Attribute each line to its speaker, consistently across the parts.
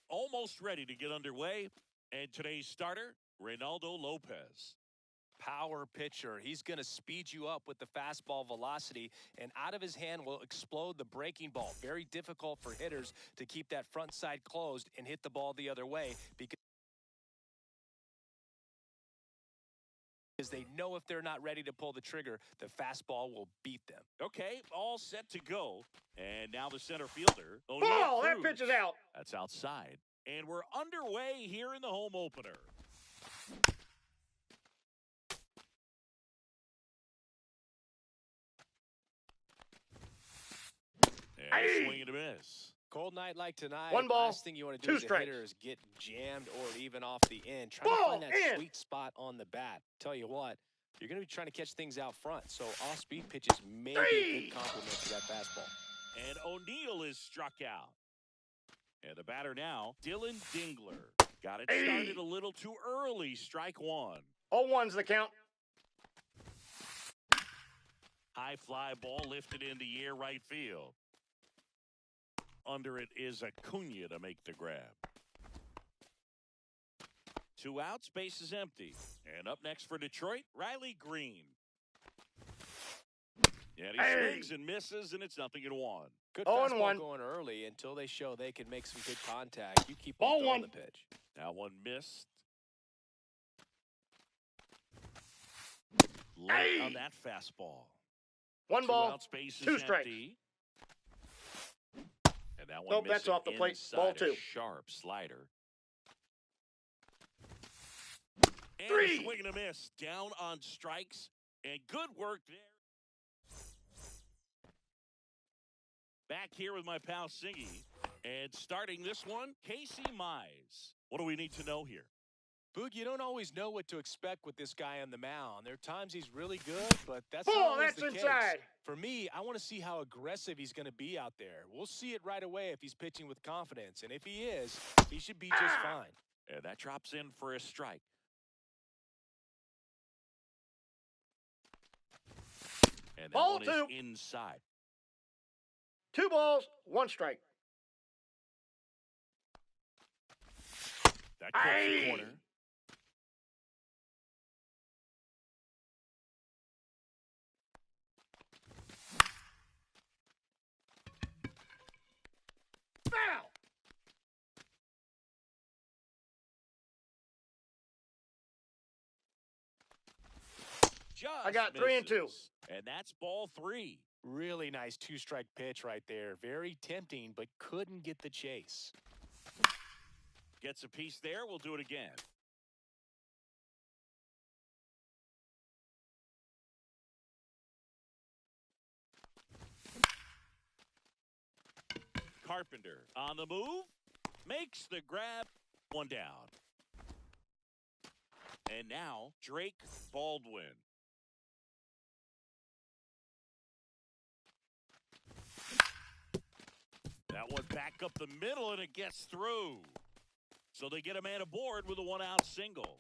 Speaker 1: almost ready to get underway. And today's starter, Reynaldo Lopez.
Speaker 2: Power pitcher. He's going to speed you up with the fastball velocity, and out of his hand will explode the breaking ball. Very difficult for hitters to keep that front side closed and hit the ball the other way because they know if they're not ready to pull the trigger, the fastball will beat them.
Speaker 1: Okay, all set to go. And now the center fielder.
Speaker 3: Ball! That pitch is out.
Speaker 1: That's outside. And we're underway here in the home opener. And swing and a miss.
Speaker 2: Cold night like tonight.
Speaker 3: One ball,
Speaker 2: last thing you want to do as a
Speaker 3: strikes.
Speaker 2: hitter is get jammed or even off the end. Try to find that sweet spot on the bat. Tell you what, you're going to be trying to catch things out front. So off-speed pitches may be a good complement to that fastball.
Speaker 1: And O'Neill is struck out. And the batter now, Dylan Dingler. Got it started a little too early. Strike one.
Speaker 3: 0-1's the count.
Speaker 1: High fly ball lifted in the air right field. Under it is Acuna to make the grab. 2 outs, base is empty. And up next for Detroit, Riley Green. And he swings and misses, and it's 0-1.
Speaker 2: Good fastball going early until they show they can make some good contact. You keep on throwing the pitch.
Speaker 1: Now one missed. Late on that fastball.
Speaker 3: 1 ball,
Speaker 1: 2 outs, base is
Speaker 3: 2 strikes.
Speaker 1: empty. And that one
Speaker 3: that's off the plate. Ball 2.
Speaker 1: Sharp slider. And
Speaker 3: 3.
Speaker 1: A swing and a miss. Down on strikes. And good work there. Back here with my pal Singy. And starting this one, Casey Mize. What do we need to know here?
Speaker 2: Boog, you don't always know what to expect with this guy on the mound. There are times he's really good, but that's not always the case. For me, I want to see how aggressive he's going to be out there. We'll see it right away if he's pitching with confidence. And if he is, he should be just fine.
Speaker 1: And that drops in for a strike. And that
Speaker 3: ball
Speaker 1: one
Speaker 3: 2.
Speaker 1: Is inside.
Speaker 3: 2 balls, 1 strike.
Speaker 1: That cuts the corner.
Speaker 3: Foul! I got 3 and 2.
Speaker 1: And that's ball 3.
Speaker 2: Really nice 2-strike pitch right there. Very tempting, but couldn't get the chase.
Speaker 1: Gets a piece there. We'll do it again. Carpenter on the move. Makes the grab. 1 down. And now Drake Baldwin. That one back up the middle, and it gets through. So they get a man aboard with a 1-out single.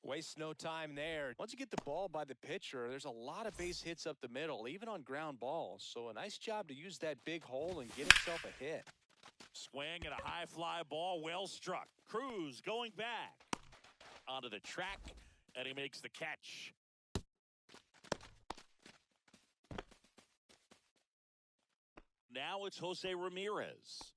Speaker 2: Waste no time there. Once you get the ball by the pitcher, there's a lot of base hits up the middle, even on ground balls. So a nice job to use that big hole and get himself a hit.
Speaker 1: Swing and a high fly ball, well struck. Cruz going back onto the track, and he makes the catch. Now it's Jose Ramirez.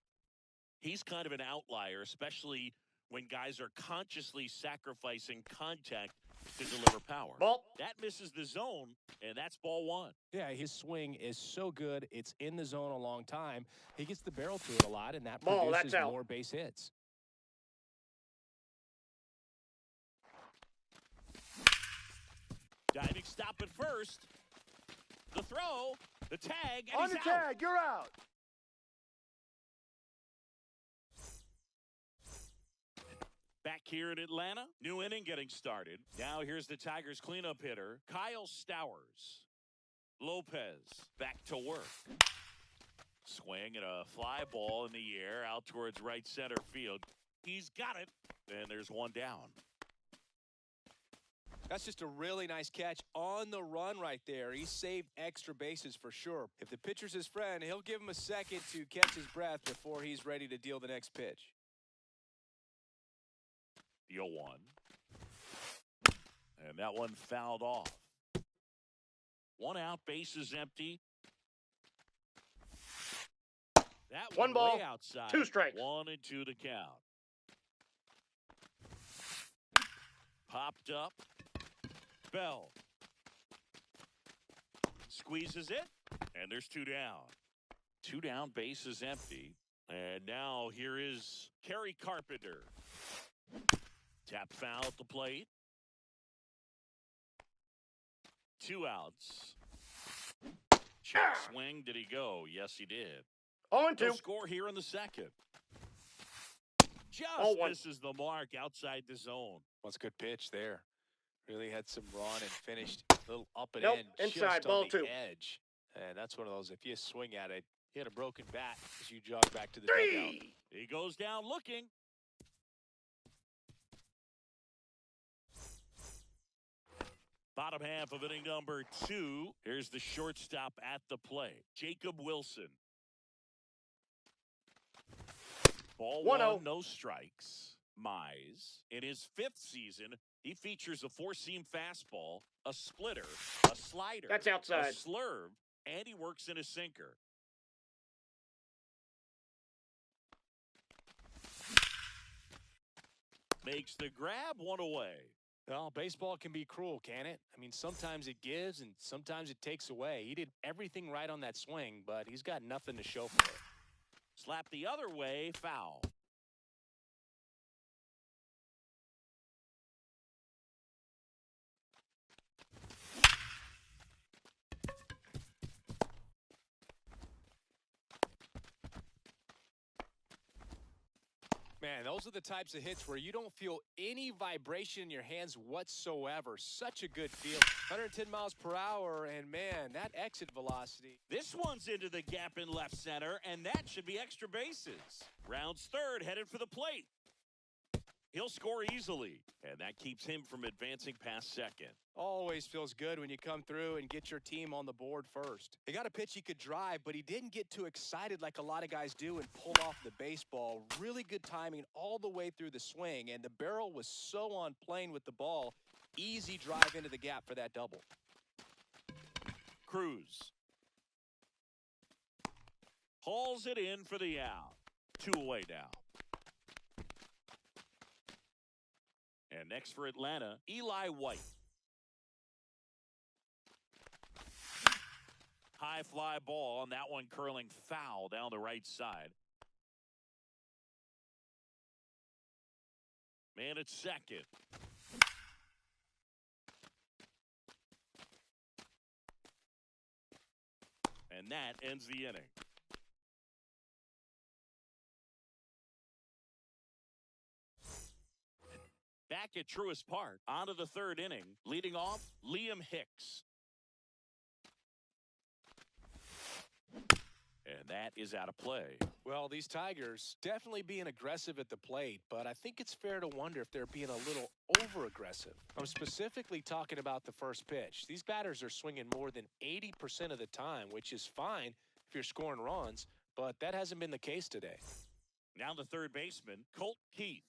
Speaker 1: He's kind of an outlier, especially when guys are consciously sacrificing contact to deliver power.
Speaker 3: Ball.
Speaker 1: That misses the zone, and that's ball 1.
Speaker 2: Yeah, his swing is so good. It's in the zone a long time. He gets the barrel to it a lot, and that produces more base hits.
Speaker 1: Diving stop at first. The throw, the tag, and
Speaker 3: on the tag, you're out.
Speaker 1: Back here in Atlanta, new inning getting started. Now here's the Tigers cleanup hitter, Kyle Stowers. Lopez back to work. Swing and a fly ball in the air out towards right center field. He's got it, and there's 1 down.
Speaker 2: That's just a really nice catch on the run right there. He saved extra bases for sure. If the pitcher's his friend, he'll give him a second to catch his breath before he's ready to deal the next pitch.
Speaker 1: The 0-1. And that one fouled off. 1 out, bases empty. That
Speaker 3: one ball,
Speaker 1: way outside.
Speaker 3: 2 strikes.
Speaker 1: 1-2 to count. Popped up. Bell squeezes it, and there's 2 down. 2 down, bases empty. And now here is Kerry Carpenter. Tap foul at the plate. 2 outs. Check swing. Did he go? Yes, he did.
Speaker 3: 0-2.
Speaker 1: No score here in the second. Just
Speaker 3: 0-1.
Speaker 1: misses the mark outside the zone.
Speaker 2: What's a good pitch there? Really had some run and finished a little up and
Speaker 3: Nope,
Speaker 2: in.
Speaker 3: inside,
Speaker 2: just
Speaker 3: ball
Speaker 2: on the
Speaker 3: 2.
Speaker 2: edge. And that's one of those, if you swing at it, you had a broken bat as you jog back to the dugout.
Speaker 3: 3.
Speaker 1: He goes down looking. Bottom half of inning number 2. Here's the shortstop at the plate, Jacob Wilson. Ball 1, no strikes. Mize, in his 5th season, he features a 4-seam fastball, a splitter, a slider,
Speaker 3: That's outside.
Speaker 1: a slurve, and he works in a sinker. Makes the grab, 1 away.
Speaker 2: Well, baseball can be cruel, can it? I mean, sometimes it gives and sometimes it takes away. He did everything right on that swing, but he's got nothing to show for it.
Speaker 1: Slap the other way, foul.
Speaker 2: Man, those are the types of hits where you don't feel any vibration in your hands whatsoever. Such a good feel. 110 miles per hour, and man, that exit velocity.
Speaker 1: This one's into the gap in left center, and that should be extra bases. Rounds third, headed for the plate. He'll score easily, and that keeps him from advancing past second.
Speaker 2: Always feels good when you come through and get your team on the board first. He got a pitch he could drive, but he didn't get too excited like a lot of guys do and pull off the baseball. Really good timing all the way through the swing, and the barrel was so on plane with the ball. Easy drive into the gap for that double.
Speaker 1: Cruz hauls it in for the out. 2 away now. And next for Atlanta, Eli White. High fly ball, and that one curling foul down the right side. Man at second. And that ends the inning. Back at Truist Park, on to the 3rd inning, leading off Liam Hicks. And that is out of play.
Speaker 2: Well, these Tigers definitely being aggressive at the plate, but I think it's fair to wonder if they're being a little over-aggressive. I'm specifically talking about the first pitch. These batters are swinging more than 80% of the time, which is fine if you're scoring runs, but that hasn't been the case today.
Speaker 1: Now the third baseman, Colt Keith.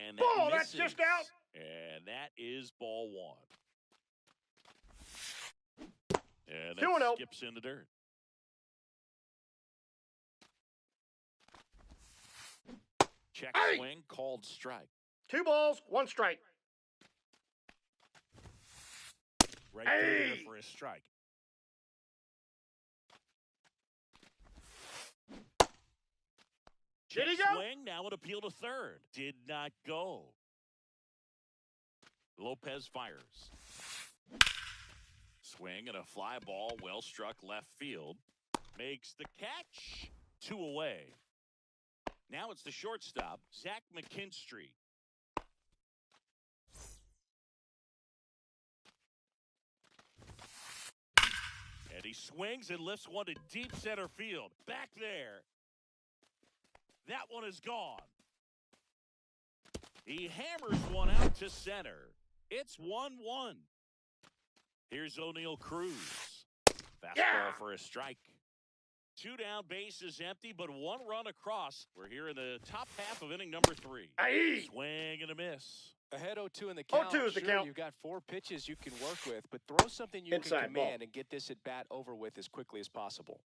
Speaker 1: And
Speaker 3: Ball, that's just out.
Speaker 1: And that is ball 1. And that
Speaker 3: 2-0.
Speaker 1: skips in the dirt. Check swing, called strike.
Speaker 3: 2 balls, 1 strike.
Speaker 1: Right there for a strike.
Speaker 3: Did he
Speaker 1: Check
Speaker 3: go?
Speaker 1: swing, now an appeal to third. Did not go. Lopez fires. Swing and a fly ball, well struck left field. Makes the catch. 2 away. Now it's the shortstop, Zach McKinstry. And he swings and lifts one to deep center field. Back there. That one is gone. He hammers one out to center. It's 1-1. Here's O'Neal Cruz. Fastball for a strike. 2 down, bases empty, but 1 run across. We're here in the top half of inning number 3. Swing and a miss.
Speaker 2: Ahead 0-2 in the count.
Speaker 3: 0-2 is the count.
Speaker 2: You've got 4 pitches you can work with, but throw something you
Speaker 3: Inside
Speaker 2: can command
Speaker 3: ball.
Speaker 2: and get this at bat over with as quickly as possible.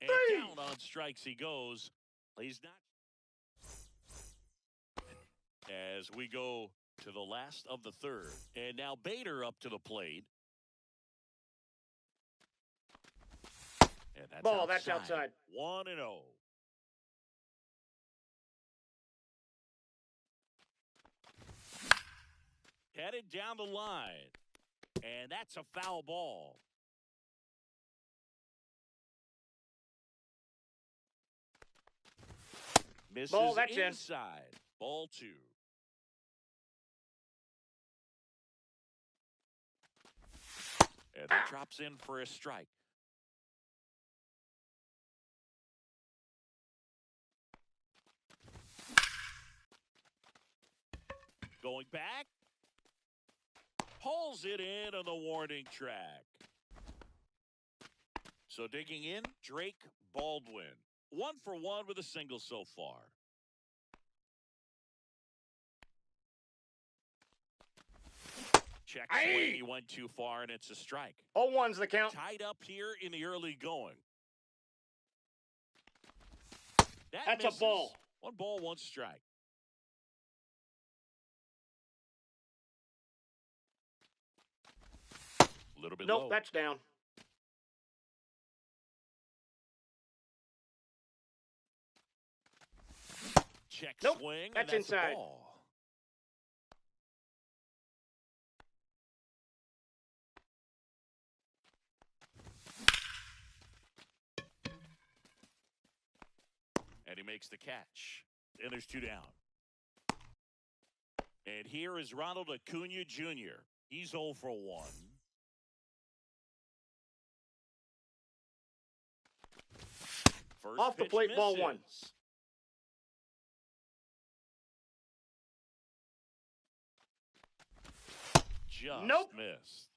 Speaker 1: And down on strikes he goes. He's not. As we go to the last of the 3rd. And now Bader up to the plate. And that's
Speaker 3: ball,
Speaker 1: outside.
Speaker 3: that's outside.
Speaker 1: 1-0. Headed down the line. And that's a foul ball. Misses
Speaker 3: ball, that's
Speaker 1: inside. Ball 2. And that drops in for a strike. Going back. Pulls it in on the warning track. So digging in, Drake Baldwin. 1 for 1 with a single so far. Check swing. He went too far, and it's a strike.
Speaker 3: 0-1's the count.
Speaker 1: Tied up here in the early going.
Speaker 3: That's
Speaker 1: misses.
Speaker 3: a ball.
Speaker 1: 1 ball, 1 strike. A little bit low.
Speaker 3: Nope, that's down.
Speaker 1: Check
Speaker 3: Nope,
Speaker 1: swing.
Speaker 3: that's
Speaker 1: and that's
Speaker 3: inside.
Speaker 1: A ball. And he makes the catch. And there's 2 down. And here is Ronald Acuna Jr. He's 0 for 1. First
Speaker 3: Off the
Speaker 1: pitch
Speaker 3: plate, ball
Speaker 1: misses.
Speaker 3: 1.
Speaker 1: Just
Speaker 3: Nope.
Speaker 1: missed.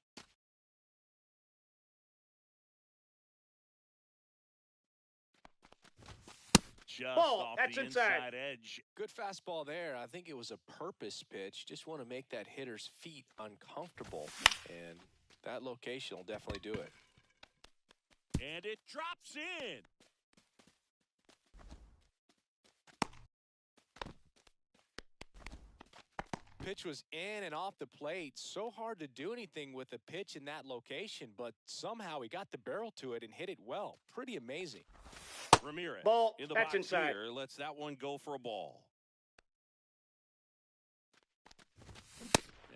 Speaker 1: Just
Speaker 3: ball,
Speaker 1: off
Speaker 3: that's
Speaker 1: the
Speaker 3: inside.
Speaker 1: edge.
Speaker 2: Good fastball there. I think it was a purpose pitch. Just want to make that hitter's feet uncomfortable. And that location will definitely do it.
Speaker 1: And it drops in.
Speaker 2: Pitch was in and off the plate. So hard to do anything with a pitch in that location, but somehow he got the barrel to it and hit it well. Pretty amazing.
Speaker 1: Ramirez
Speaker 3: Ball,
Speaker 1: in the
Speaker 3: that's
Speaker 1: box
Speaker 3: inside.
Speaker 1: here. Lets that one go for a ball.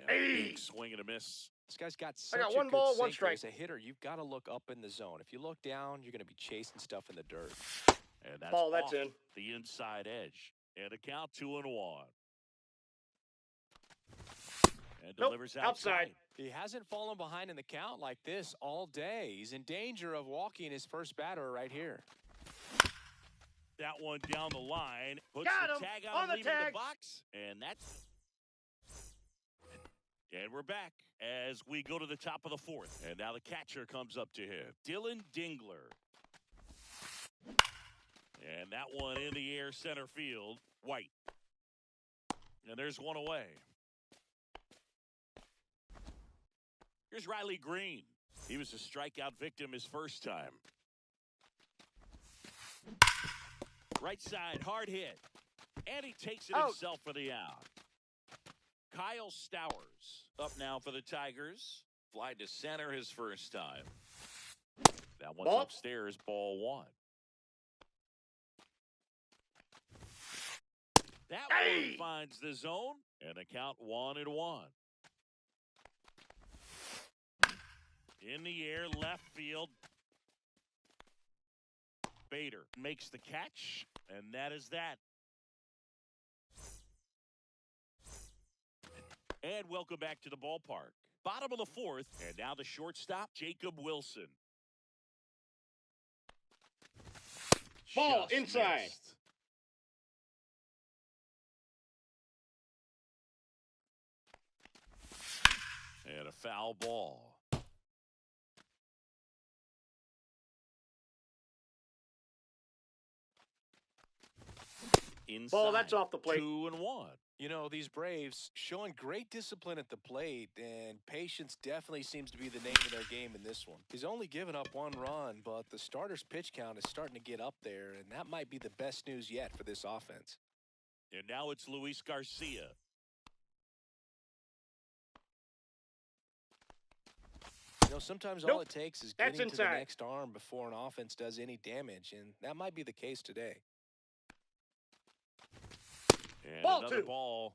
Speaker 1: Big swing and a miss.
Speaker 2: This guy's got such
Speaker 3: got
Speaker 2: a
Speaker 3: 1
Speaker 2: good
Speaker 3: ball, 1
Speaker 2: sinker.
Speaker 3: strike.
Speaker 2: As a hitter, you've got to look up in the zone. If you look down, you're going to be chasing stuff in the dirt.
Speaker 1: And that's
Speaker 3: ball, that's
Speaker 1: off
Speaker 3: in.
Speaker 1: the inside edge. And a count 2-1. And
Speaker 3: Nope,
Speaker 1: delivers
Speaker 3: outside.
Speaker 2: He hasn't fallen behind in the count like this all day. He's in danger of walking his first batter right here.
Speaker 1: That one down the line. Puts
Speaker 3: Got
Speaker 1: the
Speaker 3: him.
Speaker 1: tag
Speaker 3: On
Speaker 1: on
Speaker 3: the
Speaker 1: leaving
Speaker 3: tag.
Speaker 1: the box. And that's... And we're back as we go to the top of the 4th. And now the catcher comes up to him. Dylan Dingler. And that one in the air center field. White. And there's one away. Here's Riley Green. He was a strikeout victim his first time. Right side, hard hit. And he takes it himself for the out. Kyle Stowers up now for the Tigers. Fly to center his first time. That one's
Speaker 3: Ball.
Speaker 1: upstairs, ball 1. That one finds the zone, and the count 1-1. In the air, left field. Bader makes the catch, and that is that. And welcome back to the ballpark. Bottom of the 4th, and now the shortstop, Jacob Wilson.
Speaker 3: Ball
Speaker 1: Just
Speaker 3: inside.
Speaker 1: missed. foul ball. Inside,
Speaker 3: ball, that's off the plate.
Speaker 1: 2-1.
Speaker 2: You know, these Braves showing great discipline at the plate, and patience definitely seems to be the name of their game in this one. He's only given up 1 run, but the starter's pitch count is starting to get up there, and that might be the best news yet for this offense.
Speaker 1: And now it's Luis Garcia.
Speaker 2: You know, sometimes all it takes is getting to the next arm before an offense does any damage, and that might be the case today.
Speaker 1: And
Speaker 3: ball
Speaker 1: another
Speaker 3: 2.
Speaker 1: ball.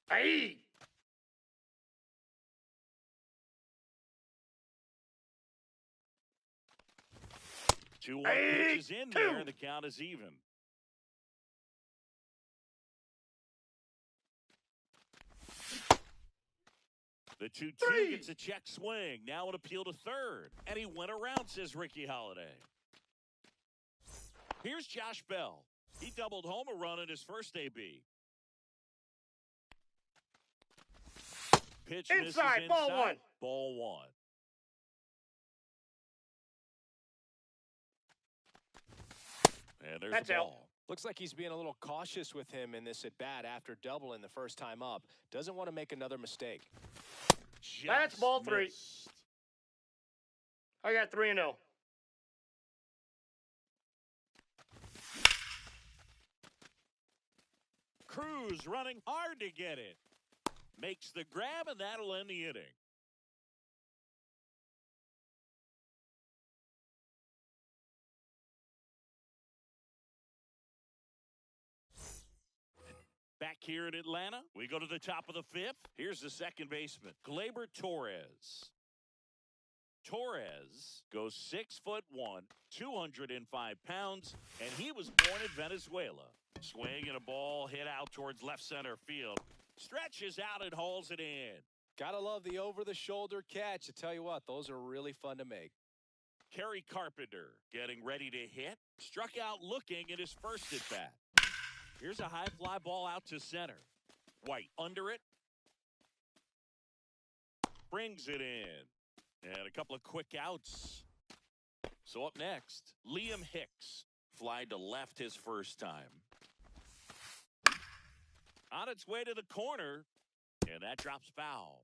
Speaker 3: Hey!
Speaker 1: 2-1 pitches in there, and the count is even. The 2-2 gets a check swing. Now an appeal to third. And he went around, says Ricky Holiday. Here's Josh Bell. He doubled home a run in his first AB. Pitch misses inside.
Speaker 3: Ball 1.
Speaker 1: Ball 1. And there's the ball.
Speaker 2: Looks like he's being a little cautious with him in this at-bat after doubling the first time up. Doesn't want to make another mistake.
Speaker 3: That's ball 3. I got 3-0.
Speaker 1: Cruz running hard to get it. Makes the grab, and that'll end the inning. Back here in Atlanta, we go to the top of the 5th. Here's the second baseman, Gleyber Torres. Torres goes 6'1", 205 pounds, and he was born in Venezuela. Swing and a ball hit out towards left center field. Stretches out and hauls it in.
Speaker 2: Gotta love the over-the-shoulder catch. I tell you what, those are really fun to make.
Speaker 1: Kerry Carpenter getting ready to hit. Struck out looking at his first at-bat. Here's a high fly ball out to center. White under it. Brings it in. And a couple of quick outs. So up next, Liam Hicks. Fly to left his first time. On its way to the corner. And that drops foul.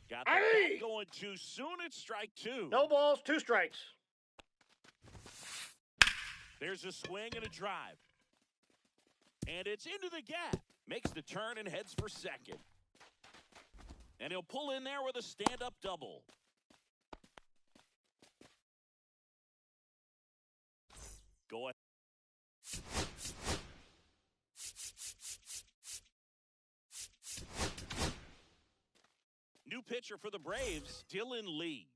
Speaker 1: Got the bat going too soon. It's strike 2.
Speaker 3: No balls, 2 strikes.
Speaker 1: There's a swing and a drive. And it's into the gap. Makes the turn and heads for second. And he'll pull in there with a stand-up double. Go ahead. New pitcher for the Braves, Dylan Lee.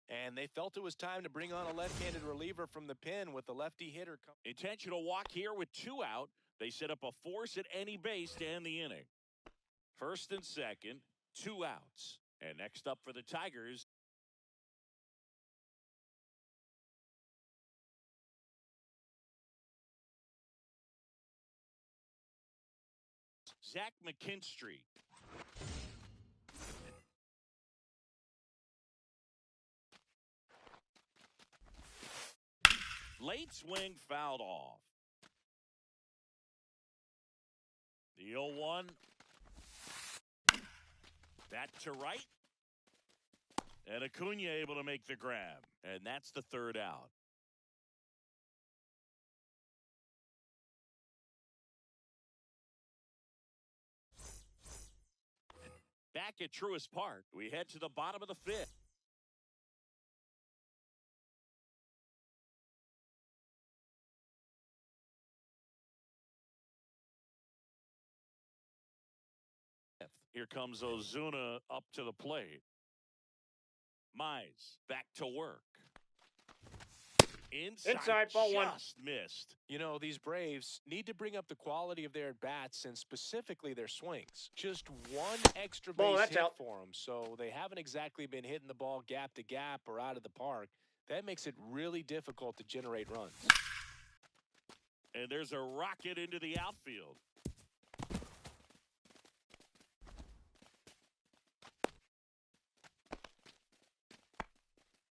Speaker 2: And they felt it was time to bring on a left-handed reliever from the pen with the lefty hitter.
Speaker 1: Intentional walk here with 2 out. They set up a force at any base to end the inning. First and second, 2 outs. And next up for the Tigers, Zach McKinstry. Late swing fouled off. The 0-1. That to right. And Acuna able to make the grab. And that's the 3rd out. Back at Truist Park, we head to the bottom of the 5th. Here comes Ozuna up to the plate. Mize back to work.
Speaker 3: Inside, ball one.
Speaker 1: Just missed.
Speaker 2: You know, these Braves need to bring up the quality of their at-bats and specifically their swings. Just one extra base hit
Speaker 3: out
Speaker 2: for them, so they haven't exactly been hitting the ball gap to gap or out of the park. That makes it really difficult to generate runs.
Speaker 1: And there's a rocket into the outfield.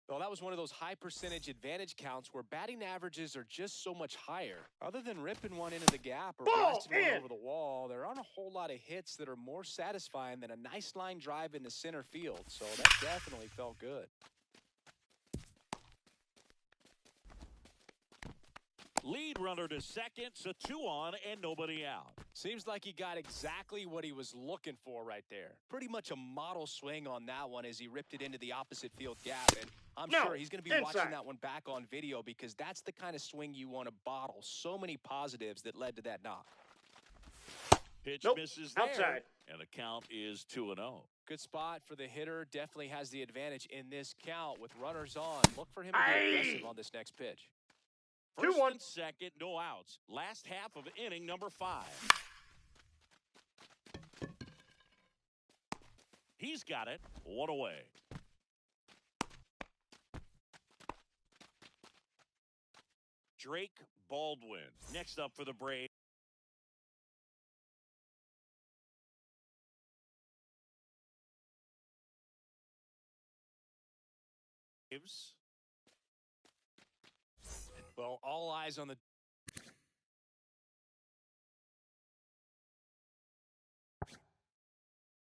Speaker 2: Well, that was one of those high percentage advantage counts where batting averages are just so much higher. Other than ripping one into the gap or blasting one over the wall, there aren't a whole lot of hits that are more satisfying than a nice line drive into center field. So that definitely felt good.
Speaker 1: Lead runner to second, so 2 on and nobody out.
Speaker 2: Seems like he got exactly what he was looking for right there. Pretty much a model swing on that one as he ripped it into the opposite field gap. And I'm sure he's going to be watching that one back on video because that's the kind of swing you want to bottle. So many positives that led to that knock.
Speaker 1: Pitch misses there,
Speaker 3: outside.
Speaker 1: And the count is 2-0.
Speaker 2: Good spot for the hitter. Definitely has the advantage in this count with runners on. Look for him to be aggressive on this next pitch.
Speaker 1: First and second, no outs. Last half of inning number 5. He's got it. 1 away. Drake Baldwin next up for the Braves.
Speaker 2: Well, all eyes on the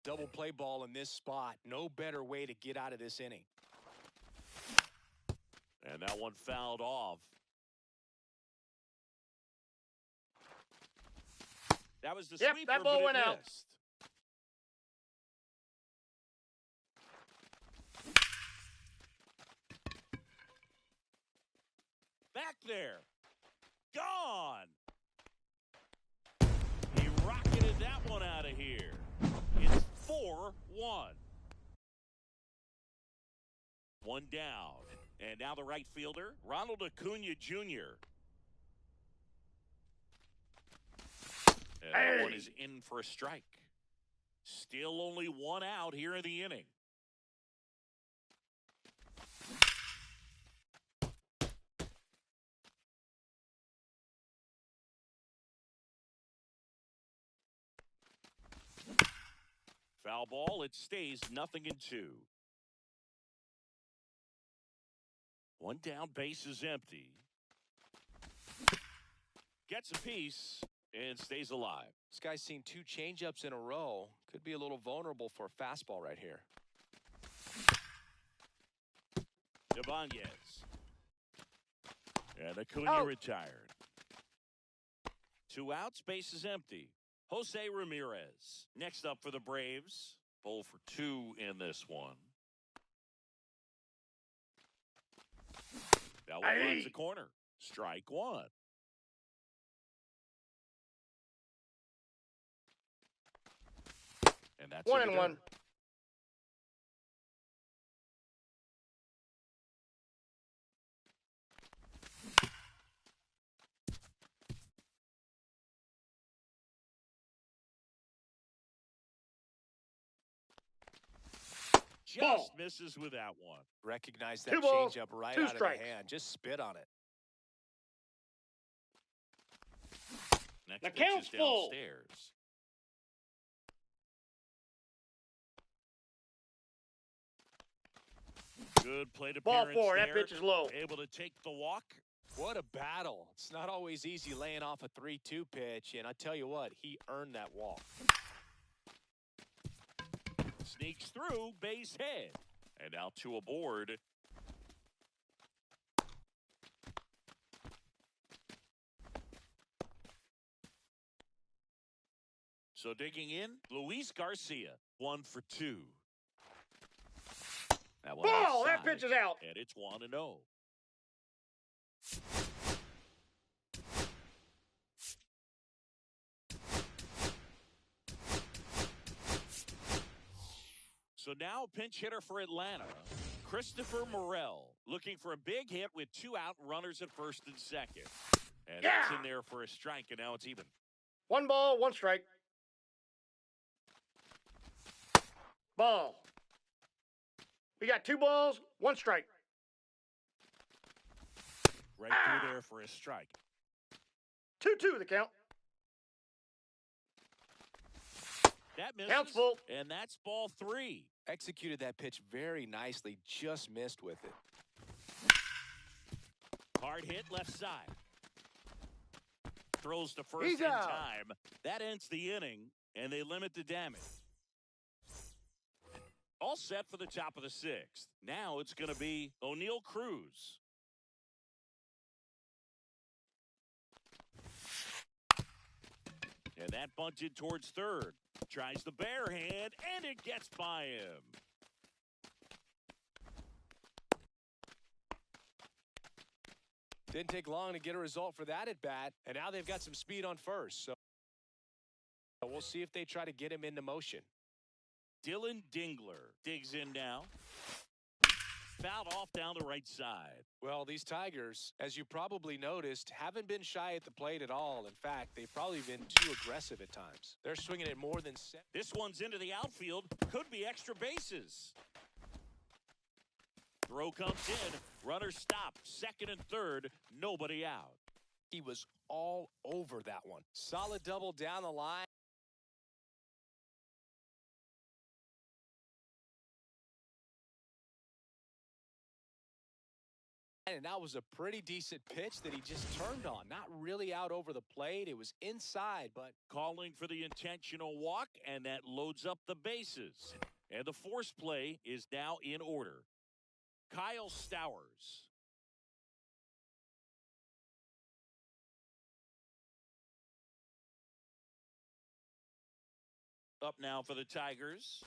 Speaker 2: double play ball in this spot. No better way to get out of this inning.
Speaker 1: And that one fouled off. That was the sweeper,
Speaker 3: that ball went out.
Speaker 1: Missed. Back there. Gone. He rocketed that one out of here. It's 4-1. One down. And now the right fielder, Ronald Acuna Jr. And that one is in for a strike. Still only 1 out here in the inning. Foul ball, it stays 0-2. One down, base is empty. Gets a piece and stays alive.
Speaker 2: This guy's seen 2 changeups in a row. Could be a little vulnerable for a fastball right here.
Speaker 1: Ibanez. And Acuna retired. 2 outs, base is empty. Jose Ramirez next up for the Braves. 0 for 2 in this one. That one finds the corner. Strike 1. And that's
Speaker 3: 1-1.
Speaker 1: Just misses with that one.
Speaker 2: Recognize that changeup right out of the hand. Just spit on it.
Speaker 1: Next
Speaker 3: the
Speaker 1: pitch
Speaker 3: count's
Speaker 1: is
Speaker 3: full.
Speaker 1: Downstairs. Good plate appearance.
Speaker 3: Ball 4.
Speaker 1: There.
Speaker 3: That pitch is low.
Speaker 1: Able to take the walk.
Speaker 2: What a battle. It's not always easy laying off a 3-2 pitch, and I tell you what, he earned that walk.
Speaker 1: Sneaks through, base hit. And now 2 aboard. So digging in, Luis Garcia, 1 for 2. That one
Speaker 3: ball!
Speaker 1: outside,
Speaker 3: That pitch is out.
Speaker 1: and it's 1-0. So now a pinch hitter for Atlanta, Christopher Morel. Looking for a big hit with 2 out, runners at first and second. And that's in there for a strike, and now it's even.
Speaker 3: 1 ball, 1 strike. Ball. We got 2 balls, 1 strike.
Speaker 1: Right through there for a strike.
Speaker 3: 2-2 the count.
Speaker 1: That misses.
Speaker 3: Counts full.
Speaker 1: And that's ball 3.
Speaker 2: Executed that pitch very nicely, just missed with it.
Speaker 1: Hard hit left side. Throws to first
Speaker 3: He's
Speaker 1: in
Speaker 3: out.
Speaker 1: time. That ends the inning, and they limit the damage. All set for the top of the 6th. Now it's going to be O'Neal Cruz. And that bunted towards third. Tries the bare hand, and it gets by him.
Speaker 2: Didn't take long to get a result for that at bat, and now they've got some speed on first. So we'll see if they try to get him into motion.
Speaker 1: Dylan Dingler digs in now. Fouled off down the right side.
Speaker 2: Well, these Tigers, as you probably noticed, haven't been shy at the plate at all. In fact, they've probably been too aggressive at times. They're swinging it more than 7.
Speaker 1: This one's into the outfield. Could be extra bases. Throw comes in. Runner stopped. Second and third. Nobody out.
Speaker 2: He was all over that one. Solid double down the line. And that was a pretty decent pitch that he just turned on. Not really out over the plate. It was inside, but
Speaker 1: calling for the intentional walk, and that loads up the bases. And the force play is now in order. Kyle Stowers. Up now for the Tigers.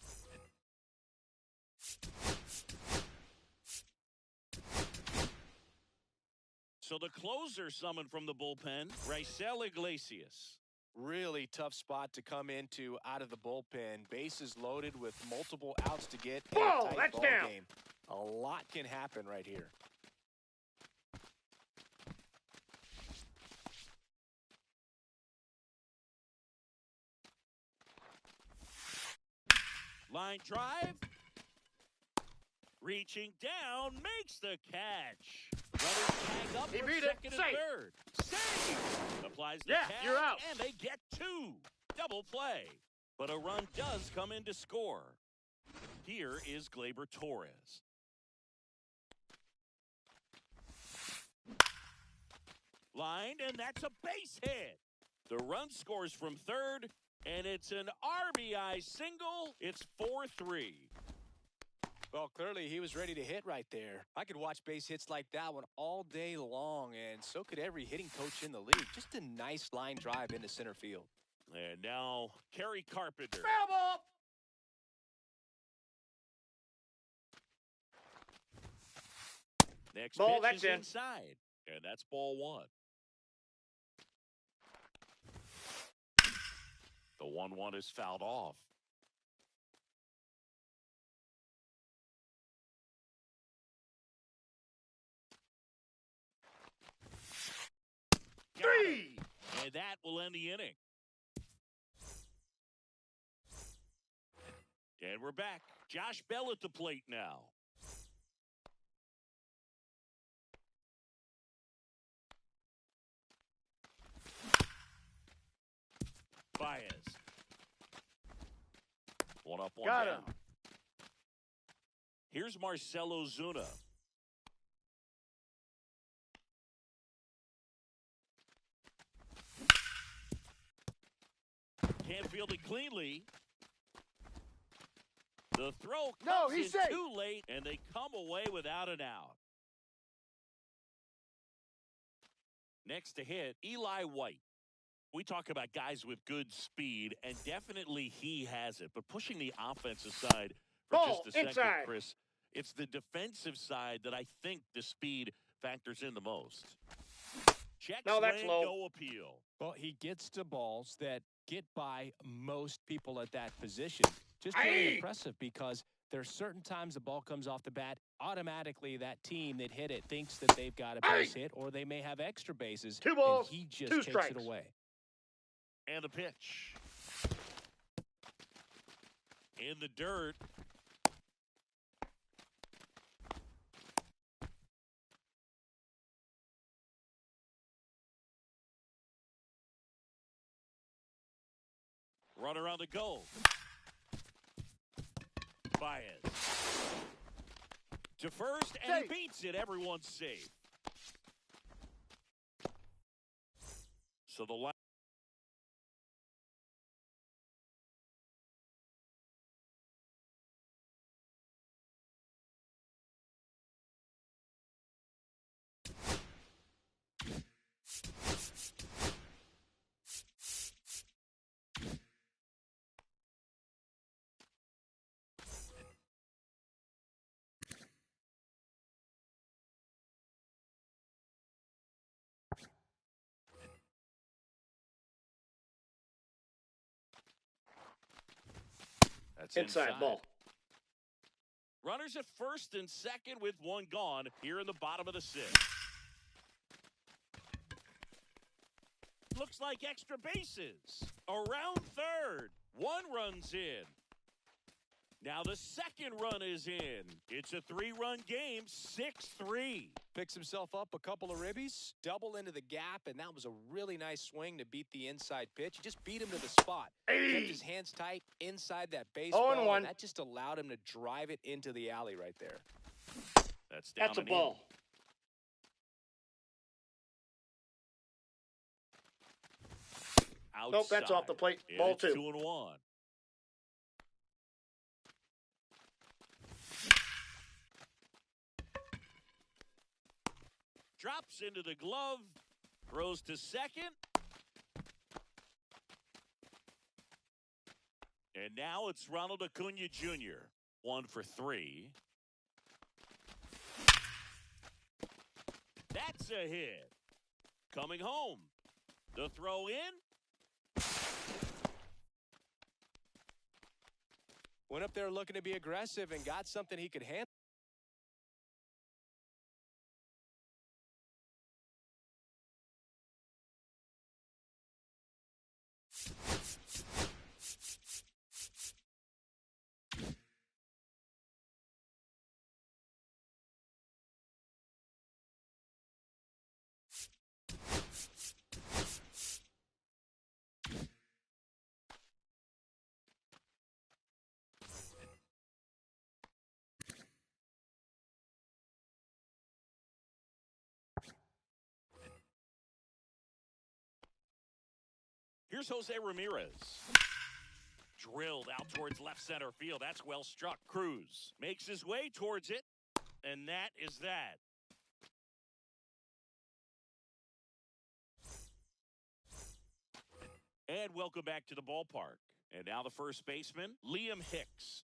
Speaker 1: So the closer summoned from the bullpen, Raisel Iglesias.
Speaker 2: really tough spot to come into out of the bullpen. Bases loaded with multiple outs to get in a
Speaker 3: Ball,
Speaker 2: tight
Speaker 3: that's
Speaker 2: ball
Speaker 3: down.
Speaker 2: game. A lot can happen right here.
Speaker 1: Line drive. Reaching down, makes the catch. Runners tag up
Speaker 3: He
Speaker 1: for
Speaker 3: beat it.
Speaker 1: second and
Speaker 3: Safe.
Speaker 1: third. Save. Applies the
Speaker 3: Yeah,
Speaker 1: tag,
Speaker 3: you're out.
Speaker 1: and they get two. Double play. But a run does come in to score. Here is Gleyber Torres. Lined, and that's a base hit. The run scores from third, and it's an RBI single. It's 4-3.
Speaker 2: Well, clearly he was ready to hit right there. I could watch base hits like that one all day long, and so could every hitting coach in the league. Just a nice line drive into center field.
Speaker 1: And now, Kerry Carpenter.
Speaker 3: Foul ball.
Speaker 1: Next
Speaker 3: Ball,
Speaker 1: pitch
Speaker 3: that's
Speaker 1: is
Speaker 3: in.
Speaker 1: inside, and that's ball one. The 1-1 is fouled off. Got it.
Speaker 3: 3.
Speaker 1: And that will end the inning. And we're back. Josh Bell at the plate now. Baez. One up, one
Speaker 3: Got
Speaker 1: down.
Speaker 3: him.
Speaker 1: Here's Marcelo Zuna. Can't field it cleanly. The throw
Speaker 3: No,
Speaker 1: comes
Speaker 3: he's
Speaker 1: in
Speaker 3: safe.
Speaker 1: too late, and they come away without an out. Next to hit, Eli White. We talk about guys with good speed, and definitely he has it. But pushing the offensive side for
Speaker 3: Ball,
Speaker 1: just a second,
Speaker 3: inside.
Speaker 1: Chris, it's the defensive side that I think the speed factors in the most. Check
Speaker 3: No, that's
Speaker 1: swing,
Speaker 3: low.
Speaker 1: no appeal.
Speaker 2: Well, he gets to balls that get by most people at that position. Just really
Speaker 3: Aye.
Speaker 2: impressive because there's certain times the ball comes off the bat automatically that team that hit it thinks that they've got a base hit, or they may have extra bases.
Speaker 3: 2 balls,
Speaker 2: and he just
Speaker 3: 2
Speaker 2: takes
Speaker 3: strikes.
Speaker 2: it away.
Speaker 1: And a pitch. In the dirt. Runner on the go. Baez. To first, and he beats it. Everyone's safe. So the line. That's inside.
Speaker 3: Ball.
Speaker 1: Runners at first and second with one gone here in the bottom of the 6th. Looks like extra bases. Around third. 1 run's in. Now the second run is in. It's a 3-run game, 6-3.
Speaker 2: Picks himself up a couple of ribbies, double into the gap, and that was a really nice swing to beat the inside pitch. He just beat him to the spot. Kept his hands tight inside that baseball, and that just allowed him to drive it into the alley right there.
Speaker 1: That's
Speaker 3: a ball.
Speaker 1: Outside.
Speaker 3: Nope, that's off the plate. Ball 2.
Speaker 1: 2-1. Drops into the glove, throws to second. And now it's Ronald Acuna Jr. 1 for 3. That's a hit. Coming home. The throw in.
Speaker 2: Went up there looking to be aggressive and got something he could handle.
Speaker 1: Here's Jose Ramirez. Drilled out towards left center field. That's well struck. Cruz makes his way towards it. And that is that. And welcome back to the ballpark. And now the first baseman, Liam Hicks.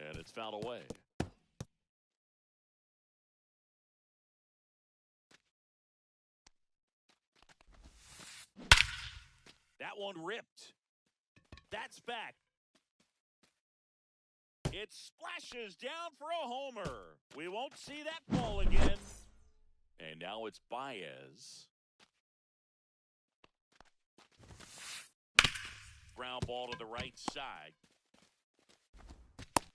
Speaker 1: And it's fouled away. That one ripped. That's back. It splashes down for a homer. We won't see that ball again. And now it's Baez. Ground ball to the right side.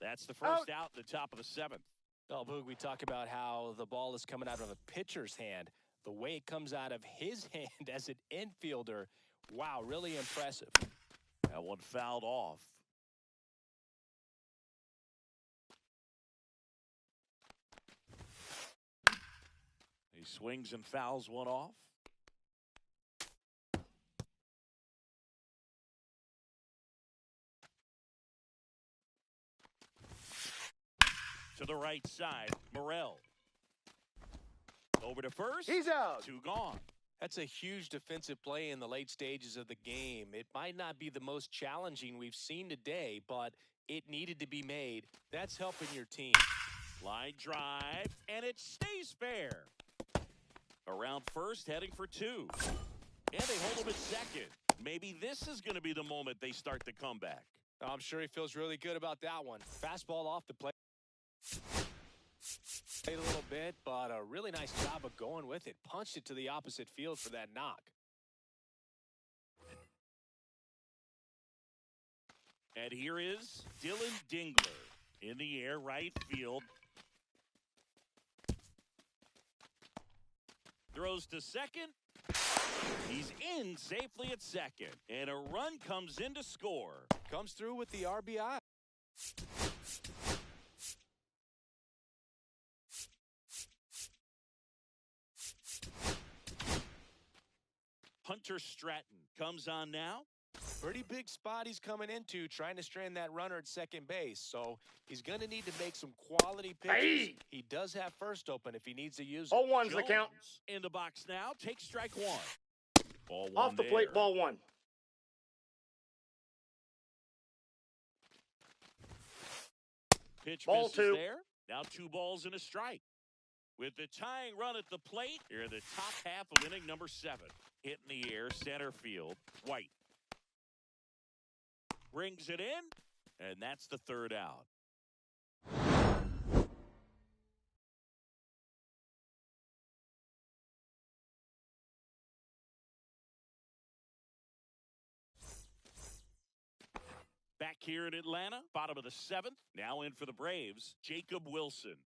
Speaker 1: That's the first out in the top of the 7th.
Speaker 2: Oh, Boog, we talk about how the ball is coming out of a pitcher's hand. The way it comes out of his hand as an infielder, wow, really impressive.
Speaker 1: That one fouled off. He swings and fouls one off. To the right side, Morel. Over to first.
Speaker 3: He's out.
Speaker 1: 2 gone.
Speaker 2: That's a huge defensive play in the late stages of the game. It might not be the most challenging we've seen today, but it needed to be made. That's helping your team.
Speaker 1: Line drive, and it stays fair. Around first, heading for 2. And they hold him at second. Maybe this is going to be the moment they start the comeback.
Speaker 2: I'm sure he feels really good about that one. Fastball off the plate. Played a little bit, but a really nice job of going with it. Punched it to the opposite field for that knock.
Speaker 1: And here is Dylan Dingler in the air, right field. Throws to second. He's in safely at second. And a run comes in to score.
Speaker 2: Comes through with the RBI.
Speaker 1: Hunter Stratton comes on now.
Speaker 2: Pretty big spot he's coming into, trying to strand that runner at second base. So he's going to need to make some quality pitches.
Speaker 3: Hey!
Speaker 2: He does have first open if he needs to use it.
Speaker 3: 0-1's the count.
Speaker 1: In the box now, take strike one. Ball one
Speaker 3: Off the plate,
Speaker 1: there.
Speaker 3: ball one.
Speaker 1: Pitch
Speaker 3: Ball
Speaker 1: misses
Speaker 3: two.
Speaker 1: there. Now 2 balls and a strike. With the tying run at the plate, here in the top half of inning number 7. Hit in the air, center field. White brings it in, and that's the 3rd out. Back here in Atlanta, bottom of the 7th. Now in for the Braves, Jacob Wilson.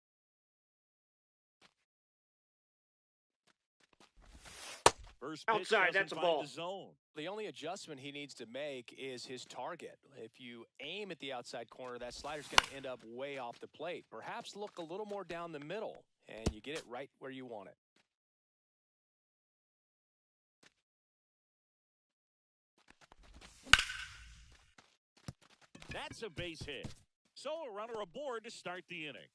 Speaker 1: First pitch
Speaker 3: Outside, that's a
Speaker 1: find
Speaker 3: ball.
Speaker 1: the zone.
Speaker 2: The only adjustment he needs to make is his target. If you aim at the outside corner, that slider's going to end up way off the plate. Perhaps look a little more down the middle, and you get it right where you want it.
Speaker 1: That's a base hit. So a runner aboard to start the inning.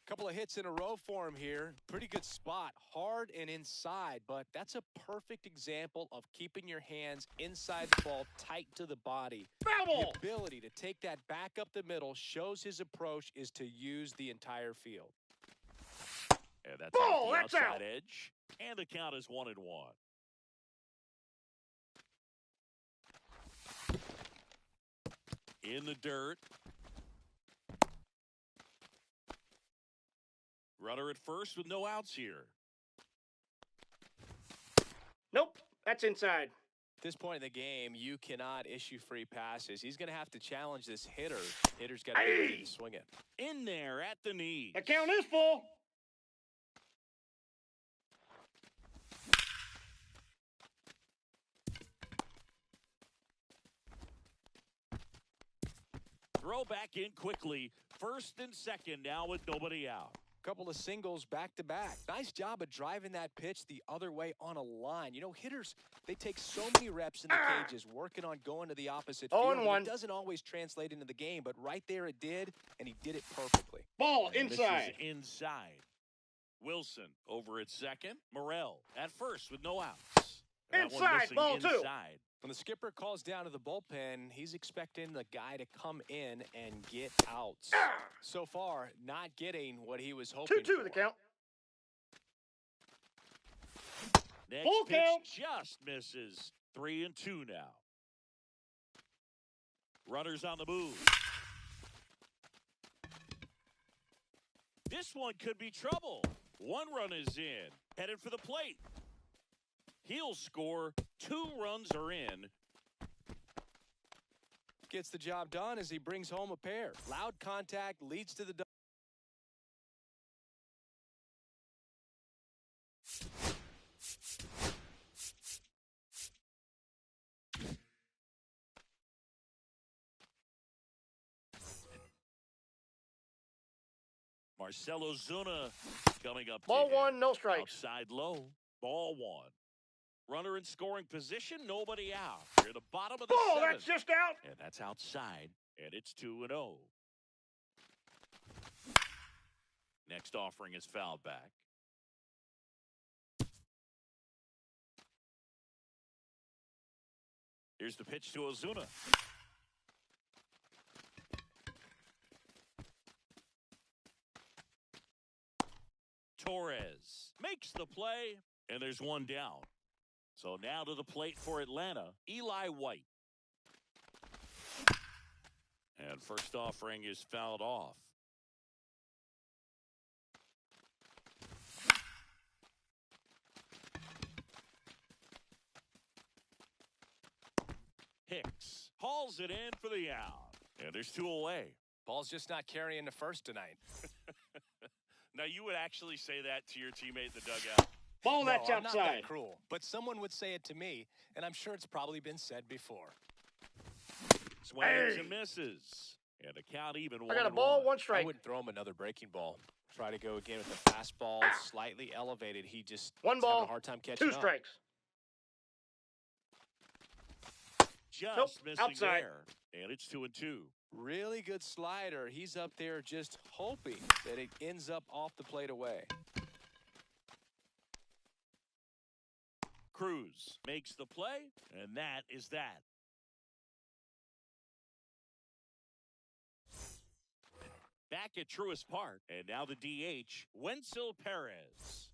Speaker 2: Couple of hits in a row for him here. Pretty good spot, hard and inside, but that's a perfect example of keeping your hands inside the ball, tight to the body.
Speaker 3: Foul!
Speaker 2: The ability to take that back up the middle shows his approach is to use the entire field.
Speaker 1: And that's
Speaker 3: Ball,
Speaker 1: off the
Speaker 3: that's
Speaker 1: outside
Speaker 3: out.
Speaker 1: edge. And the count is 1-1. In the dirt. Runner at first with no outs here.
Speaker 3: Nope, that's inside.
Speaker 2: At this point in the game, you cannot issue free passes. He's going to have to challenge this hitter. Hitter's got to be ready to swing it.
Speaker 1: In there at the knee.
Speaker 3: The count is full.
Speaker 1: Throw back in quickly. First and second now with nobody out.
Speaker 2: Couple of singles back-to-back. Nice job of driving that pitch the other way on a line. You know, hitters, they take so many reps in the cages working on going to the opposite field.
Speaker 3: 0-1.
Speaker 2: It doesn't always translate into the game, but right there it did, and he did it perfectly.
Speaker 3: Ball
Speaker 1: And
Speaker 3: inside.
Speaker 1: this is inside. Wilson over at second. Morrell at first with no outs. That one
Speaker 3: Inside,
Speaker 1: missing
Speaker 3: ball two.
Speaker 1: inside.
Speaker 2: When the skipper calls down to the bullpen, he's expecting the guy to come in and get outs. So far, not getting what he was hoping
Speaker 3: 2-2
Speaker 2: for.
Speaker 3: the count.
Speaker 1: Next
Speaker 3: Full
Speaker 1: pitch
Speaker 3: count.
Speaker 1: just misses. 3-2 now. Runners on the move. This one could be trouble. 1 run is in. Headed for the plate. He'll score. 2 runs are in.
Speaker 2: Gets the job done as he brings home a pair. Loud contact leads to the double.
Speaker 1: Marcell Ozuna coming up.
Speaker 3: Ball
Speaker 1: to hit.
Speaker 3: 1, no strikes.
Speaker 1: Outside low. Ball 1. Runner in scoring position. Nobody out. Near the bottom of the
Speaker 3: Ball,
Speaker 1: 7th.
Speaker 3: that's just out.
Speaker 1: And that's outside. And it's 2-0. Next offering is fouled back. Here's the pitch to Ozuna. Torres makes the play. And there's one down. So now to the plate for Atlanta, Eli White. And first offering is fouled off. Hicks hauls it in for the out. And there's two away.
Speaker 2: Ball's just not carrying the first tonight.
Speaker 1: Now, you would actually say that to your teammate in the dugout?
Speaker 3: Ball,
Speaker 2: No,
Speaker 3: that's
Speaker 2: I'm not
Speaker 3: outside.
Speaker 2: that cruel, but someone would say it to me, and I'm sure it's probably been said before.
Speaker 1: Swings and misses. And the count even.
Speaker 3: I got a ball, 1
Speaker 2: I
Speaker 3: strike.
Speaker 2: wouldn't throw him another breaking ball. Try to go again with the fastball, slightly elevated. He just
Speaker 3: 1
Speaker 2: is
Speaker 3: ball,
Speaker 2: having a hard time catching
Speaker 3: 2
Speaker 2: up.
Speaker 3: strikes.
Speaker 1: Just missing
Speaker 3: outside.
Speaker 1: there. And it's 2-2.
Speaker 2: Really good slider. He's up there just hoping that it ends up off the plate away.
Speaker 1: Cruz makes the play, and that is that. Back at Truist Park, and now the DH, Wenzel Perez.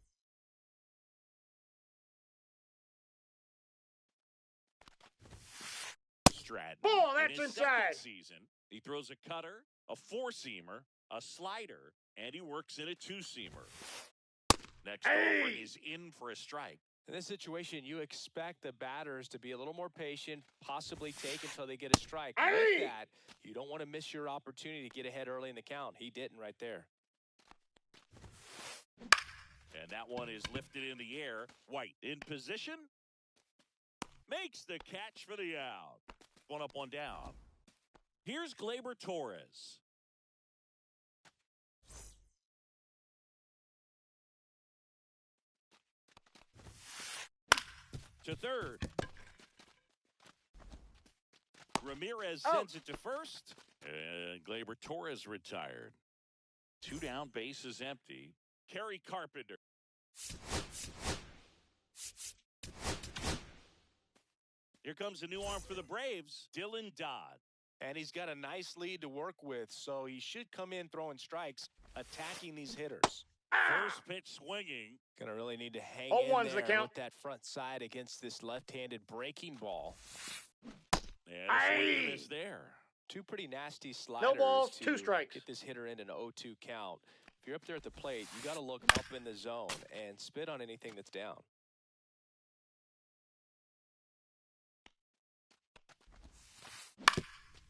Speaker 1: Stratton.
Speaker 3: Ball,
Speaker 1: in
Speaker 3: that's
Speaker 1: his
Speaker 3: inside.
Speaker 1: second season, he throws a cutter, a 4-seamer, a slider, and he works in a 2-seamer. Next offering is in for a strike.
Speaker 2: In this situation, you expect the batters to be a little more patient, possibly take until they get a strike. With that, you don't want to miss your opportunity to get ahead early in the count. He didn't right there.
Speaker 1: And that one is lifted in the air. White in position. Makes the catch for the out. 1 up, 1 down. Here's Gleyber Torres. To third. Ramirez sends it to first. And Gleyber Torres retired. 2 down, bases empty. Kerry Carpenter. Here comes a new arm for the Braves, Dylan Dodd.
Speaker 2: And he's got a nice lead to work with, so he should come in throwing strikes, attacking these hitters.
Speaker 1: First pitch swinging.
Speaker 2: Gonna really need to hang
Speaker 3: 0-1's
Speaker 2: in
Speaker 3: the
Speaker 2: there
Speaker 3: count.
Speaker 2: with that front side against this left-handed breaking ball.
Speaker 1: And a swing and a miss there.
Speaker 2: 2 pretty nasty sliders.
Speaker 3: No balls,
Speaker 2: to
Speaker 3: 2 strikes.
Speaker 2: get this hitter in an 0-2 count. If you're up there at the plate, you got to look up in the zone and spit on anything that's down.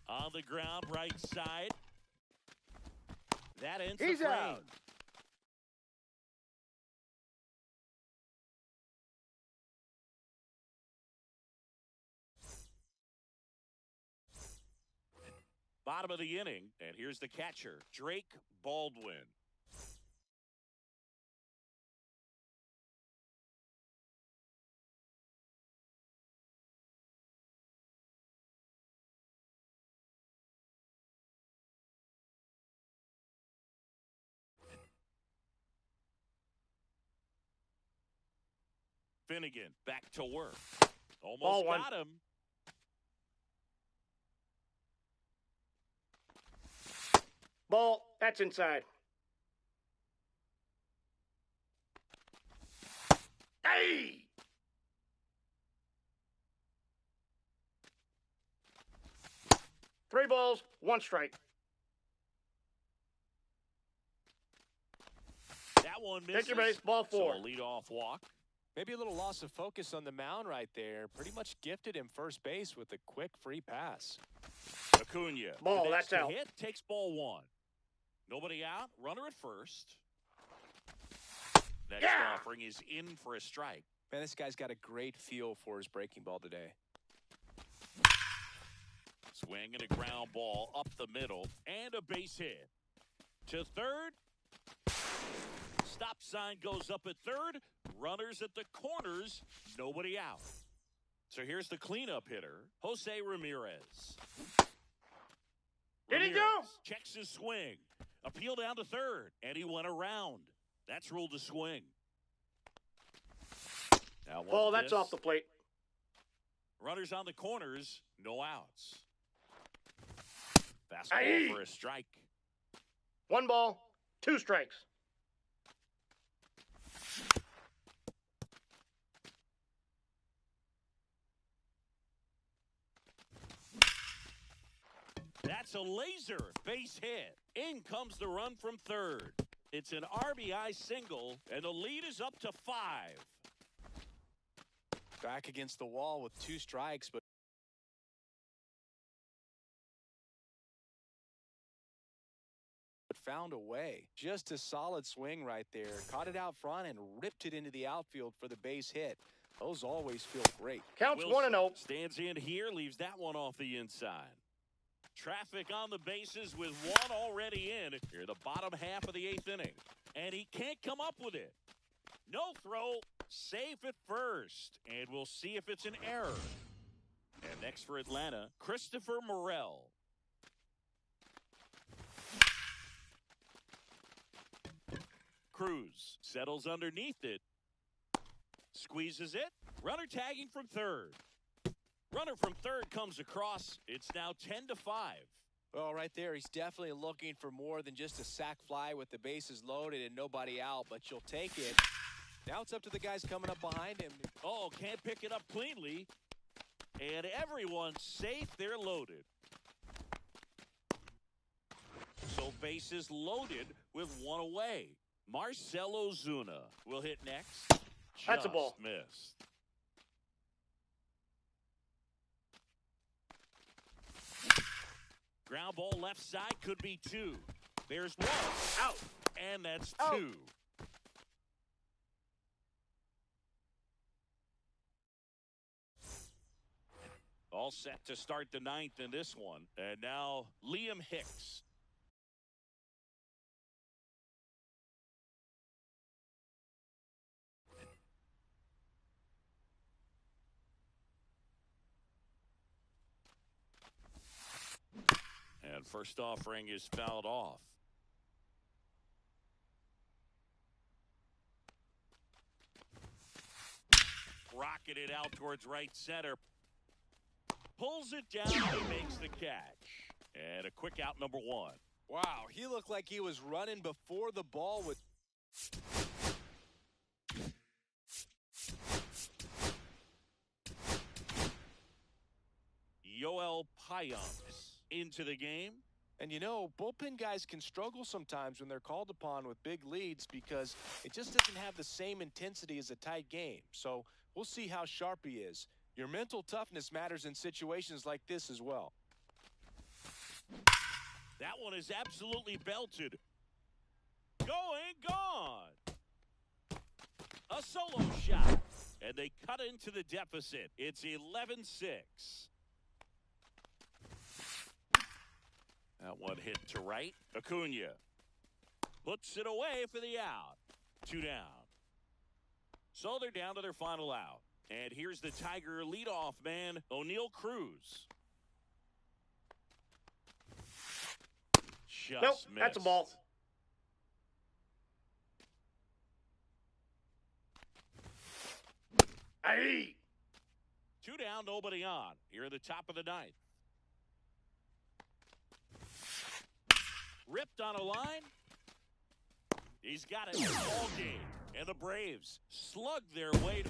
Speaker 1: On the ground, right side. That ends
Speaker 3: He's
Speaker 1: the frame.
Speaker 3: out.
Speaker 1: Bottom of the inning, and here's the catcher, Drake Baldwin. Finnegan back to work. Almost
Speaker 3: Ball 1.
Speaker 1: got him.
Speaker 3: Ball, that's inside. Hey! Three balls, 1 strike.
Speaker 1: That one misses.
Speaker 3: Take your base, ball 4.
Speaker 1: So a leadoff walk.
Speaker 2: Maybe a little loss of focus on the mound right there. Pretty much gifted him first base with a quick free pass.
Speaker 1: Acuna.
Speaker 3: Ball,
Speaker 1: the next
Speaker 3: that's out.
Speaker 1: to hit takes ball 1. Nobody out. Runner at first. Next offering is in for a strike.
Speaker 2: Man, this guy's got a great feel for his breaking ball today.
Speaker 1: Swing and a ground ball up the middle and a base hit. To third. Stop sign goes up at third. Runners at the corners. Nobody out. So here's the cleanup hitter, Jose Ramirez.
Speaker 3: Did he go?
Speaker 1: Ramirez checks his swing. Appeal down to third, and he went around. That's ruled a swing. Now
Speaker 3: Ball, that's off the plate.
Speaker 1: Runners on the corners, no outs. Fastball for a strike.
Speaker 3: 1 ball, 2 strikes.
Speaker 1: That's a laser base hit. In comes the run from third. It's an RBI single, and the lead is up to 5.
Speaker 2: Back against the wall with 2 strikes, but found a way. Just a solid swing right there. Caught it out front and ripped it into the outfield for the base hit. Those always feel great.
Speaker 3: Counts
Speaker 1: Wilson
Speaker 3: 1-0.
Speaker 1: stands in here, leaves that one off the inside. Traffic on the bases with one already in. Here, the bottom half of the 8th inning. And he can't come up with it. No throw, safe at first. And we'll see if it's an error. And next for Atlanta, Christopher Morel. Cruz settles underneath it. Squeezes it. Runner tagging from third. Runner from third comes across. It's now 10-5.
Speaker 2: Well, right there, he's definitely looking for more than just a sac fly with the bases loaded and nobody out, but you'll take it. Now it's up to the guys coming up behind him.
Speaker 1: Oh, can't pick it up cleanly. And everyone's safe. They're loaded. So bases loaded with one away. Marcell Ozuna will hit next.
Speaker 3: That's a ball.
Speaker 1: Missed. Ground ball left side could be 2. There's 1. Out. And that's 2.
Speaker 3: Out.
Speaker 1: All set to start the 9th in this one. And now Liam Hicks. And first offering is fouled off. Rocketed out towards right center. Pulls it down and makes the catch. And a quick out, number 1.
Speaker 2: Wow, he looked like he was running before the ball with...
Speaker 1: Yoel Payamps into the game.
Speaker 2: And you know, bullpen guys can struggle sometimes when they're called upon with big leads because it just doesn't have the same intensity as a tight game. So we'll see how sharp he is. Your mental toughness matters in situations like this as well.
Speaker 1: That one is absolutely belted. Going, gone. A solo shot. And they cut into the deficit. It's 11-6. That one hit to right. Acuna puts it away for the out. 2 down. So they're down to their final out. And here's the Tiger leadoff man, O'Neal Cruz. Just
Speaker 3: Nope,
Speaker 1: missed.
Speaker 3: that's a ball. Aye.
Speaker 1: 2 down, nobody on. Here at the top of the 9th. Ripped on a line. He's got it all game. And the Braves slug their way to